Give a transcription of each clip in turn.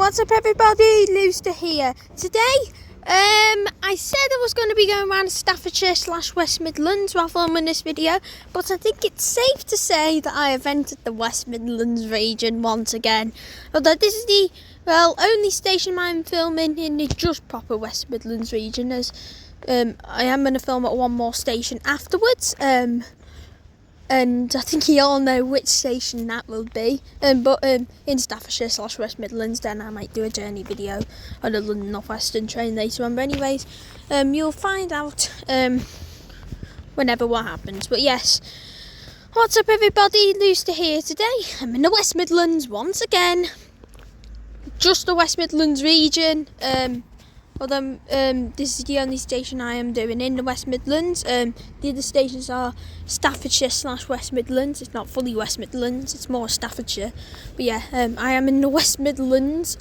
What's up everybody, Looster here. Today, I said I was going to be going around Staffordshire / West Midlands while filming this video, but I think it's safe to say that I have entered the West Midlands region once again. Although this is the, only station I'm filming in the just proper West Midlands region, as I am going to film at one more station afterwards, and I think you all know which station that will be. But in Staffordshire / West Midlands, then I might do a journey video on the London North Western train later on. But anyways, you'll find out whenever what happens. But yes, what's up everybody, Looster here today. I'm in the West Midlands once again. Just the West Midlands region. Although this is the only station I am doing in the West Midlands. The other stations are Staffordshire / West Midlands. It's not fully West Midlands, it's more Staffordshire. But yeah, I am in the West Midlands,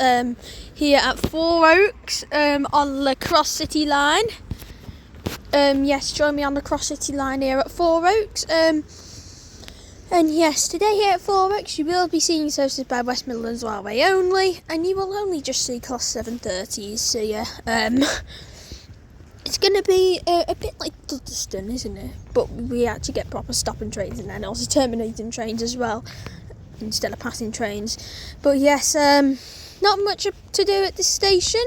here at Four Oaks, on the Cross City line. Yes, join me on the Cross City line here at Four Oaks. And yes, today here at Four Oaks you will be seeing services by West Midlands Railway only, and you will only just see Class 730s, so yeah, it's going to be a bit like Dudderston, isn't it? But we actually get proper stopping trains and then also terminating trains as well, instead of passing trains. But yes, not much to do at this station.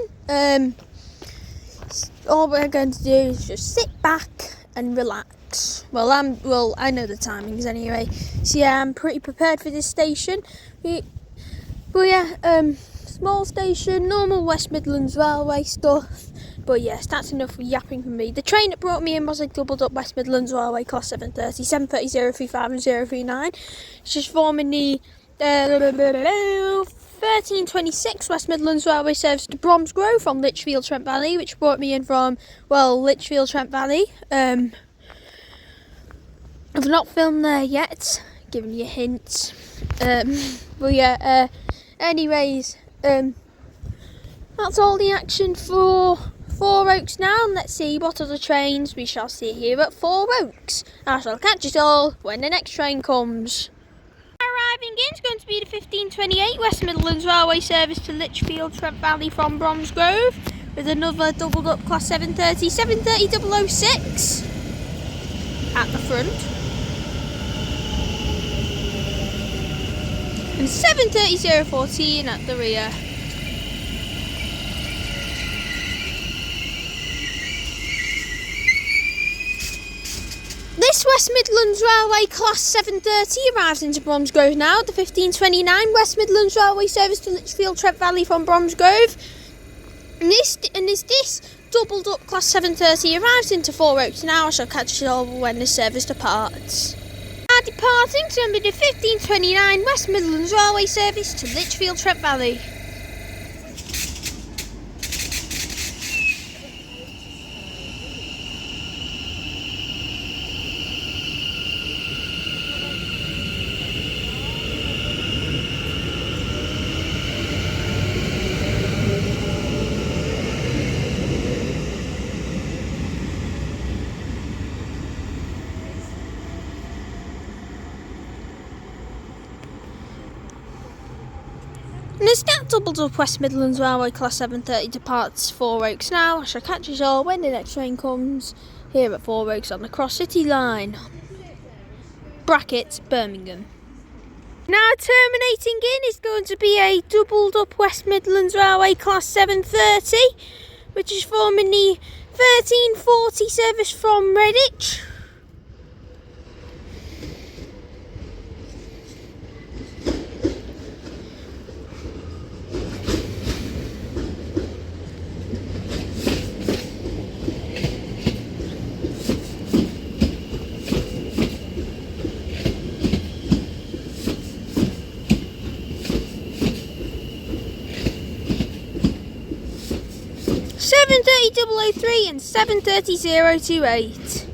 All we're going to do is just sit back and relax. Well, I know the timings anyway, so yeah, I'm pretty prepared for this station. But yeah, small station, normal West Midlands Railway stuff. But yes, that's enough yapping from me. The train that brought me in was a doubled up West Midlands Railway Class 730, 730, 035 and 039. It's just forming the 1326 West Midlands Railway service to Bromsgrove from Lichfield, Trent Valley, which brought me in from, Lichfield, Trent Valley. I've not filmed there yet, giving you hints. But yeah, anyways, that's all the action for Four Oaks now. And let's see what other trains we shall see here at Four Oaks. I shall catch it all when the next train comes. Arriving in is going to be the 1528 West Midlands Railway service to Lichfield, Trent Valley from Bromsgrove, with another doubled up Class 730, 730 006 at the front. And 730 014 at the rear. This West Midlands Railway Class 730 arrives into Bromsgrove now. The 1529 West Midlands Railway service to Lichfield, Trent Valley from Bromsgrove. And as this doubled up Class 730 arrives into Four Oaks now, I shall catch it all when the service departs. Departing to the 1529 West Midlands Railway service to Lichfield, Trent Valley. And as that doubled up West Midlands Railway Class 730 departs Four Oaks now, I shall catch you all when the next train comes here at Four Oaks on the Cross City line. Brackets, Birmingham. Now terminating in is going to be a doubled up West Midlands Railway Class 730, which is forming the 1340 service from Redditch. Seven 730 003 and 730 028.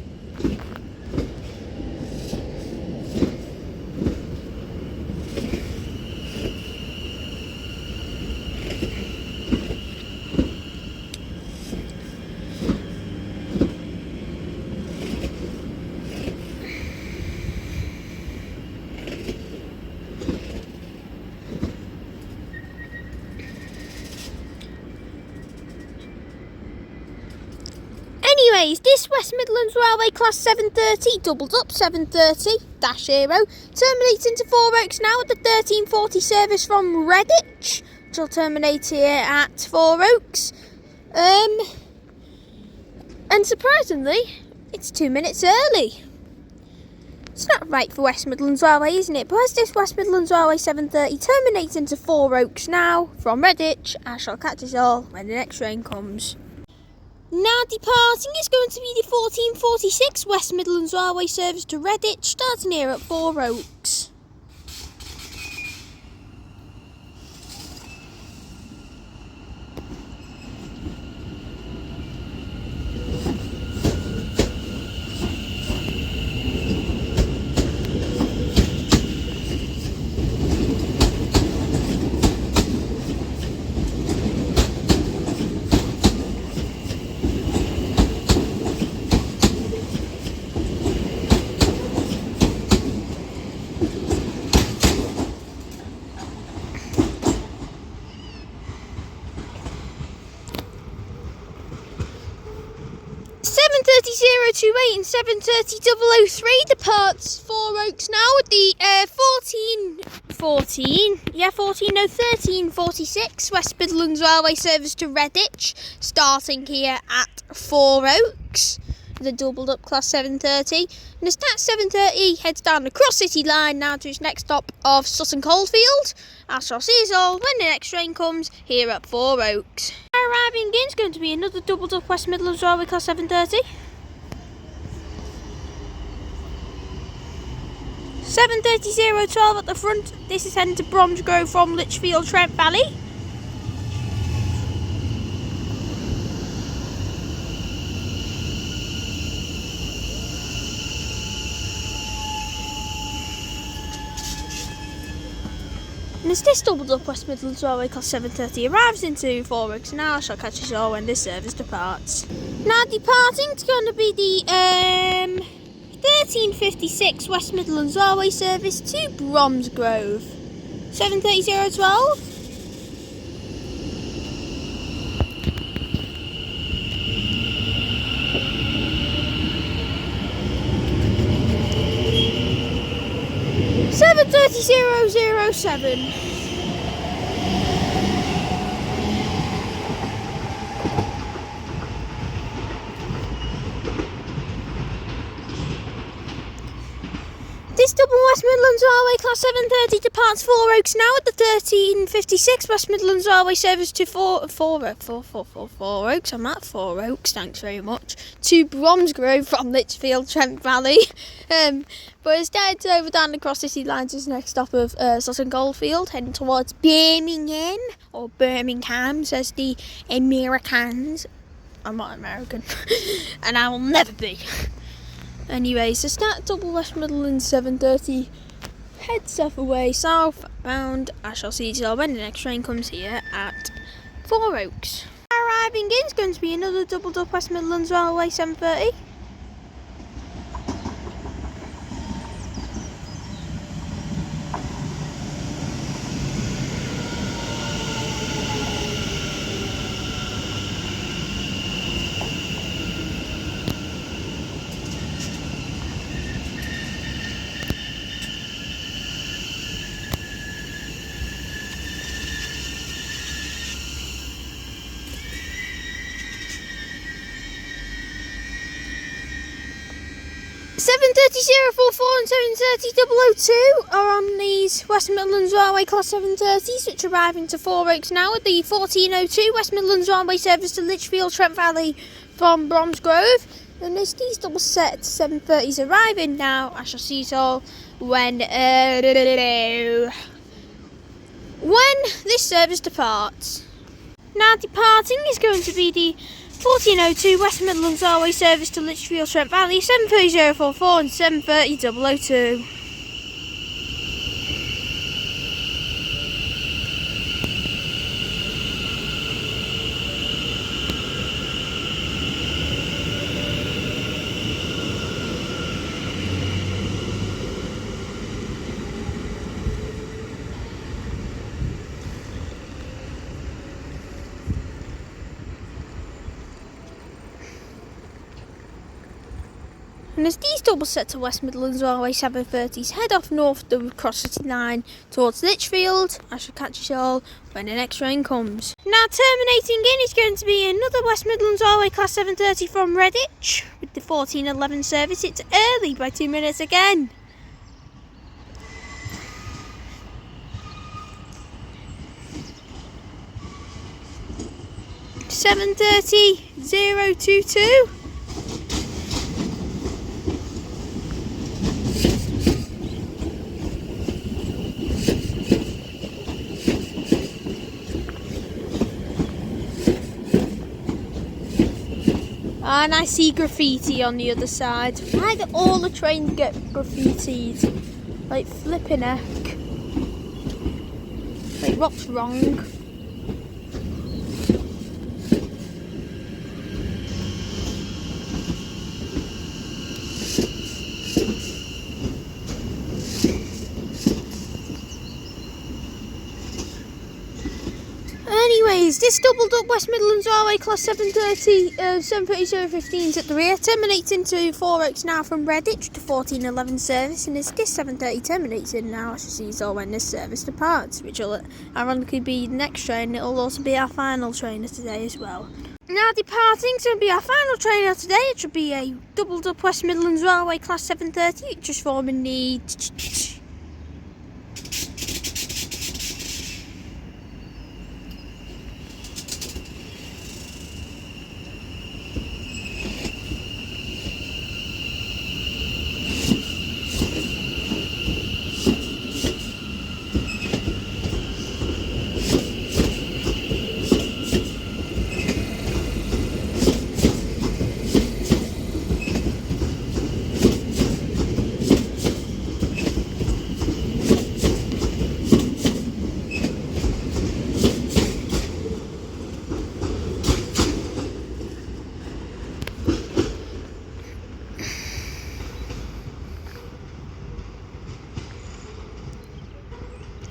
Anyways, this West Midlands Railway Class 730, doubled up 730-0, terminates into Four Oaks now at the 1340 service from Redditch, which will terminate here at Four Oaks. And surprisingly, it's 2 minutes early. It's not right for West Midlands Railway, isn't it? But as this West Midlands Railway 730 terminates into Four Oaks now from Redditch, I shall catch us all when the next train comes. Now departing is going to be the 1446 West Midlands Railway service to Redditch, starting here at Four Oaks. and 730-003 departs Four Oaks now with the 1346 West Midlands Railway service to Redditch, starting here at Four Oaks, the doubled up class 730. And as that 730 heads down the cross city line now to its next stop of Sutton Coldfield, I shall see us all when the next train comes here at Four Oaks. Arriving in is going to be another doubled up West Midlands Railway class 730. 730-012 at the front. This is heading to Bromsgrove from Lichfield, Trent Valley. And as this doubled up West Midlands Railway class 730 arrives into Four Oaks now, I shall catch us all when this service departs. Now departing is going to be the 1356 West Midlands Railway service to Bromsgrove. 730-012. Seven 730-007. This double West Midlands Railway class 730 departs Four Oaks now at the 1356 West Midlands Railway service to Four Oaks. I'm at Four Oaks, thanks very much. To Bromsgrove from Lichfield, Trent Valley. But it's dead over down the cross city line to the next stop of Sutton Coldfield, heading towards Birmingham, or Birmingham, says the Americans. I'm not American, and I will never be. Anyways, so start double West Midlands 730, head south away, southbound. I shall see you all when the next train comes here at Four Oaks. Arriving in is going to be another doubled up West Midlands Railway 730. Seven 730-044 and 730-002 are on these West Midlands Railway class 730s, which arrive into Four Oaks now at the 1402 West Midlands Railway service to Lichfield, Trent Valley from Bromsgrove. And as these double set 730s arriving now, I shall see it all when this service departs. Now departing is going to be the 1402 West Midlands Railway service to Lichfield, Trent Valley, 730-044 and 730-002. And as these double set to West Midlands Railway 730s head off north the cross city line towards Lichfield, I shall catch you all when the next train comes. Now terminating in is going to be another West Midlands Railway class 730 from Redditch with the 14:11 service. It's early by 2 minutes again. (7:30:022). And I see graffiti on the other side. Why do all the trains get graffitied? Like flipping heck. Like what's wrong? Anyways, this doubled up West Midlands Railway class 730 at the rear, terminates into Four Oaks now from Redditch to 14:11 service, and as this 730 terminates in now, I shall see you all when this service departs, which will ironically be the next train. It'll also be our final trainer today as well. Now departing to be our final trainer today, it should be a doubled up West Midlands Railway class 730, just forming the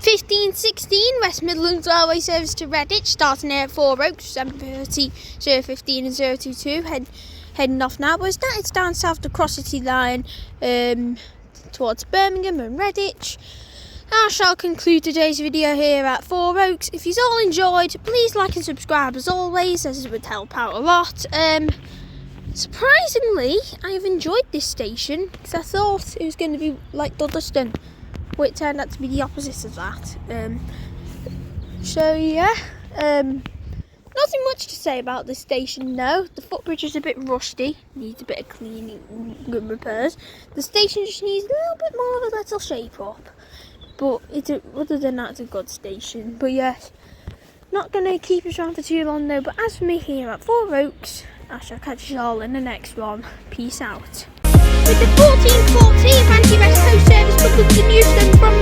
15:16 West Midlands Railway service to Redditch, starting here at Four Oaks, 7:30, 0:15 and 0:22, heading off now, but it's down south the cross city line towards Birmingham and Redditch. I shall conclude today's video here at Four Oaks. If you've all enjoyed, please like and subscribe as always, as it would help out a lot. Surprisingly, I have enjoyed this station because I thought it was going to be like Dudderston. Well, it turned out to be the opposite of that. So yeah, nothing much to say about this station. No, the footbridge is a bit rusty, needs a bit of cleaning and repairs. The station just needs a little bit more of a little shape up. But other than that, it's a good station. But yes, not going to keep us around for too long though. But as for me here at Four Oaks, I shall catch you all in the next one. Peace out. With the 14:14 anti-West Coast service coupled to Newston from